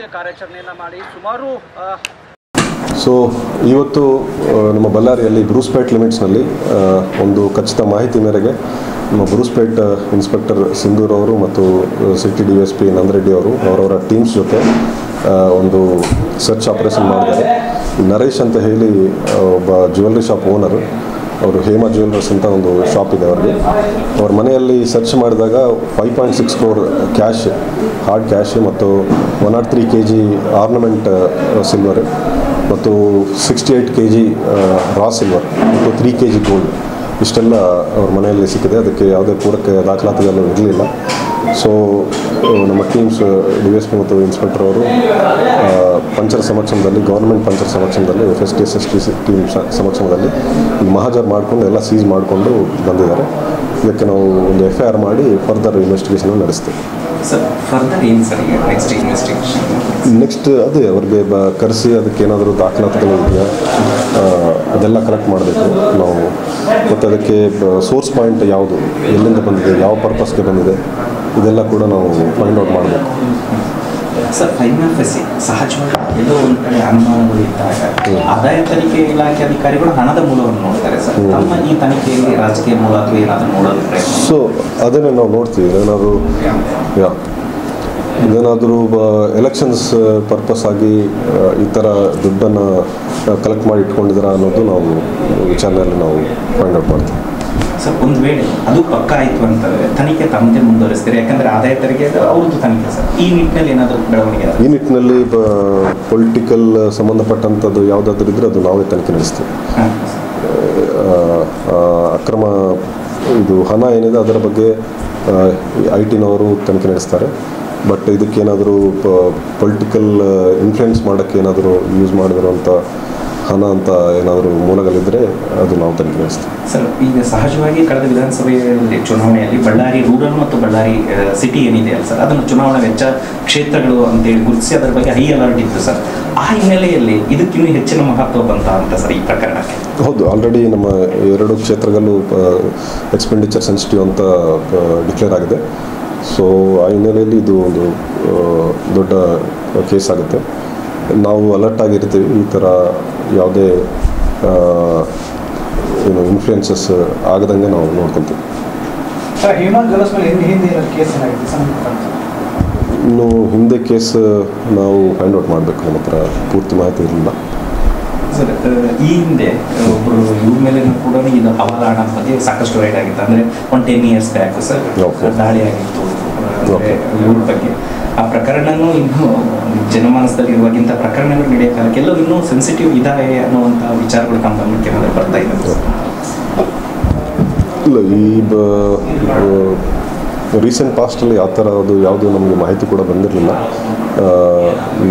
ಒಟ್ಟಾಗಿ ಕಾರ್ಯಾಚರಣೆಯನ್ನು ಮಾಡಿ ಸುಮಾರು ಸೊ ಇವತ್ತು ನಮ್ಮ ಬಳ್ಳಾರಿಯಲ್ಲಿ ಬ್ರೂಸ್ಪೇಟ್ ಲಿಮಿಟ್ಸ್ನಲ್ಲಿ ಒಂದು ಖಚಿತ ಮಾಹಿತಿ ಮೇರೆಗೆ ನಮ್ಮ ಬ್ರೂಸ್ಪೇಟ್ ಇನ್ಸ್ಪೆಕ್ಟರ್ ಸಿಂಧೂರ್ ಅವರು ಮತ್ತು ಸಿಟಿ DSP ನಂದರೆಡ್ಡಿ ಅವರು ಅವರವರ ಟೀಮ್ಸ್ ಜೊತೆ ಒಂದು ಸರ್ಚ್ ಆಪರೇಷನ್ ಮಾಡಿದ್ದಾರೆ. ನರೇಶ್ ಅಂತ ಹೇಳಿ ಒಬ್ಬ ಜ್ಯುವೆಲ್ರಿ ಶಾಪ್ ಓನರ್, ಅವರು ಹೇಮಾ ಜ್ಯುವೆಲ್ಲರ್ಸ್ ಅಂತ ಒಂದು ಶಾಪ್ ಇದೆ ಅವರಿಗೆ. ಅವ್ರ ಮನೆಯಲ್ಲಿ ಸರ್ಚ್ ಮಾಡಿದಾಗ 5.6 crore ಕ್ಯಾಶ್, ಹಾರ್ಡ್ ಕ್ಯಾಶ್ ಮತ್ತು 103 kg ಆರ್ನಮೆಂಟ್ ಸಿಲ್ವರ್ ಮತ್ತು 68 kg ರಾ ಸಿಲ್ವರ್ ಮತ್ತು 3 kg ಗೋಲ್ಡ್ ಇಷ್ಟೆಲ್ಲ ಅವ್ರ ಮನೆಯಲ್ಲಿ ಸಿಕ್ಕಿದೆ. ಅದಕ್ಕೆ ಯಾವುದೇ ಪೂರಕ ದಾಖಲಾತಿಗಳು ಇರಲಿಲ್ಲ. ಸೊ ನಮ್ಮ ಟೀಮ್ಸ್ DSP ಮತ್ತು ಇನ್ಸ್ಪೆಕ್ಟರ್ ಅವರು ಪಂಚರ ಸಮಕ್ಷಮದಲ್ಲಿ, government ಪಂಚರ ಸಮಕ್ಷಮದಲ್ಲಿ, FST SST team ಸಮಕ್ಷಮದಲ್ಲಿ mahazar ಮಾಡಿಕೊಂಡು ಎಲ್ಲ ಸೀಸ್ ಮಾಡಿಕೊಂಡು ಬಂದಿದ್ದಾರೆ. ಇದಕ್ಕೆ ನಾವು ಒಂದು FIR ಮಾಡಿ ಫರ್ದರ್ ಇನ್ವೆಸ್ಟಿಗೇಷನ್ ನಡೆಸ್ತೀವಿ. ನೆಕ್ಸ್ಟ್ ಅದೇ ಅವ್ರಿಗೆ ಕರೆಸಿ ಅದಕ್ಕೆ ಏನಾದರೂ ದಾಖಲಾತಿಗಳು ಇದೆಯಾ ಅದೆಲ್ಲ ಕಲೆಕ್ಟ್ ಮಾಡಬೇಕು ನಾವು. ಮತ್ತು ಅದಕ್ಕೆ ಸೋರ್ಸ್ ಪಾಯಿಂಟ್ ಯಾವುದು, ಎಲ್ಲಿಂದ ಬಂದಿದೆ, ಯಾವ ಪರ್ಪಸ್ಗೆ ಬಂದಿದೆ, ಇದೆಲ್ಲ ಕೂಡ ನಾವು ಫೈಂಡ್ ಔಟ್ ಮಾಡಬೇಕು. ಸರ್, ಸಹಜವಾಗಿ ಎಲ್ಲೋ ಒಂದು ಕಡೆ ಅನುಮಾನಗಳು ಇದ್ದಾಗ ಆದಾಯ ತನಿಖೆ ಇಲಾಖೆ ಅಧಿಕಾರಿಗಳು ಹಣದ ಮೂಲವನ್ನು ನೋಡ್ತಾರೆ ಸರ್. ನಮ್ಮ ಈ ತನಿಖೆಯಲ್ಲಿ ರಾಜಕೀಯ ಮೂಲ ಅಥವಾ ಏನಾದರೂ ನೋಡೋದು ಪ್ರಯತ್ನ? ಸೊ ಅದನ್ನೇ ನಾವು ನೋಡ್ತೀವಿ. ಇದೇನಾದರೂ ಎಲೆಕ್ಷನ್ಸ್ ಪರ್ಪಸ್ ಆಗಿ ಈ ಥರ ದುಡ್ಡನ್ನು ಕಲೆಕ್ಟ್ ಮಾಡಿ ಇಟ್ಕೊಂಡಿದ್ದೀರಾ ಅನ್ನೋದು ನಾವು ವಿಚಾರಣೆಯಲ್ಲಿ ನಾವು ಫೈಂಡ್ ಔಟ್ ಮಾಡ್ತೀವಿ. ಸರ್, ಒಂದು ವೇಳೆ ಅದು ಪಕ್ಕ ಆಯಿತು ಅಂತಂದರೆ ತನಿಖೆ ತಮ್ಮದೇ ಮುಂದುವರಿಸ್ತೀರಿ? ಯಾಕಂದರೆ ಆದಾಯ ತೆರಿಗೆ ಅವ್ರದ್ದು ತನಿಖೆ ಸರ್. ಈ ನಿಟ್ಟಿನಲ್ಲಿ ಏನಾದರೂ ಬೆಳವಣಿಗೆ? ಈ ನಿಟ್ಟಿನಲ್ಲಿ ಪೊಲಿಟಿಕಲ್ ಸಂಬಂಧಪಟ್ಟಂಥದ್ದು ಯಾವುದಾದ್ರೂ ಇದ್ದರೆ ಅದು ನಾವೇ ತನಿಖೆ ನಡೆಸ್ತೀವಿ. ಅಕ್ರಮ ಇದು ಹಣ ಏನಿದೆ ಅದರ ಬಗ್ಗೆ IT ನವರು ತನಿಖೆ ನಡೆಸ್ತಾರೆ. ಬಟ್ ಇದಕ್ಕೇನಾದರೂ ಪೊಲಿಟಿಕಲ್ ಇನ್ಫ್ಲುಯೆನ್ಸ್ ಮಾಡೋಕ್ಕೆ ಏನಾದರೂ ಯೂಸ್ ಮಾಡಿದಿರುವಂಥ ಹಣ ಅಂತ ಏನಾದರೂ ಮೂಲಗಳಿದ್ದರೆ ಅದು ನಾವು ತನಿಖೆ ನಡೆಸ್ತೀವಿ. ಸರ್, ಈಗ ಸಹಜವಾಗಿ ಕಳೆದ ವಿಧಾನಸಭೆಯಲ್ಲಿ ಚುನಾವಣೆಯಲ್ಲಿ ಬಳ್ಳಾರಿ ರೂರಲ್ ಮತ್ತು ಬಳ್ಳಾರಿ ಸಿಟಿ ಏನಿದೆ ಅಲ್ಲ ಸರ್, ಅದನ್ನು ಚುನಾವಣಾ ವೆಚ್ಚ ಕ್ಷೇತ್ರಗಳು ಅಂತೇಳಿ ಗುರುತಿಸಿ ಅದರ ಬಗ್ಗೆ ಹೈ ಅಲರ್ಟ್ ಇತ್ತು ಸರ್. ಆ ಹಿನ್ನೆಲೆಯಲ್ಲಿ ಇದಕ್ಕಿನ್ನೂ ಹೆಚ್ಚಿನ ಮಹತ್ವ ಬಂತ ಅಂತ ಸರ್ ಈ ಪ್ರಕರಣಕ್ಕೆ? ಹೌದು, ಆಲ್ರೆಡಿ ನಮ್ಮ 2 ಕ್ಷೇತ್ರಗಳು ಎಕ್ಸ್ಪೆಂಡಿಚರ್ ಸೆನ್ಸಿಟಿವ್ ಅಂತ ಡಿಕ್ಲೇರ್ ಆಗಿದೆ. ಸೊ ಆ ಹಿನ್ನೆಲೆಯಲ್ಲಿ ಇದು ಒಂದು ದೊಡ್ಡ ಕೇಸ್ ಆಗುತ್ತೆ. ನಾವು ಅಲರ್ಟ್ ಆಗಿರ್ತೀವಿ. ಈ ಥರ ಯಾವುದೇ ಇನ್ಫ್ಲುಯೆನ್ಸಸ್ ಆಗದಂಗೆ ನಾವು ನೋಡ್ಕೊತೀವಿ. ಇನ್ನು ಹಿಂದೆ ಕೇಸ್ ನಾವು ಫೈಂಡ್ ಔಟ್ ಮಾಡಬೇಕು. ನಮ್ಮ ಹತ್ರ ಪೂರ್ತಿ ಮಾಹಿತಿ ಇರಲಿಲ್ಲ ಸರ್. ಈ ಹಿಂದೆ ಒಬ್ಬರು ಇವ್ರ ಮೇಲೆ ಕೂಡ ಇದು ಹವಾಲ ಹಣ ಬಗ್ಗೆ ಸಾಕಷ್ಟು ರೈಡ್ ಆಗಿತ್ತು. ಅಂದರೆ 10 years ಬ್ಯಾಕ್ ಸರ್ ದಾಳಿ ಆಗಿತ್ತು ಇವ್ರ ಬಗ್ಗೆ. ಆ ಪ್ರಕರಣನೂ ಇನ್ನೂ ಜನಮಾನಸದಲ್ಲಿ ಇರುವಾಗಿಂಥ ಪ್ರಕರಣಗಳು ನಡೆಯೋ ಕಾಲಕ್ಕೆ ಎಲ್ಲವೂ ಇನ್ನೂ ಸೆನ್ಸಿಟಿವ್ ಇದಾವೆ ಅನ್ನುವಂಥ ವಿಚಾರಗಳು ತಮ್ಮ ಗಮನಕ್ಕೆ ಏನಾದರೂ ಬರ್ತಾ ಇದೆ? ಇಲ್ಲ, ಈ ರೀಸೆಂಟ್ ಪಾಸ್ಟಲ್ಲಿ ಆ ಥರ ಅದು ಯಾವುದು ನಮಗೆ ಮಾಹಿತಿ ಕೂಡ ಬಂದಿರಲಿಲ್ಲ.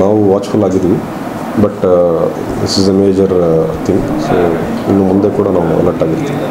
ನಾವು ವಾಚ್ಫುಲ್ ಆಗಿದ್ವಿ. But this is a major thing. So ಇನ್ನು ಮುಂದೆ ಕೂಡ ನಾವು ಅಲರ್ಟ್ ಆಗಿರ್ತೀವಿ.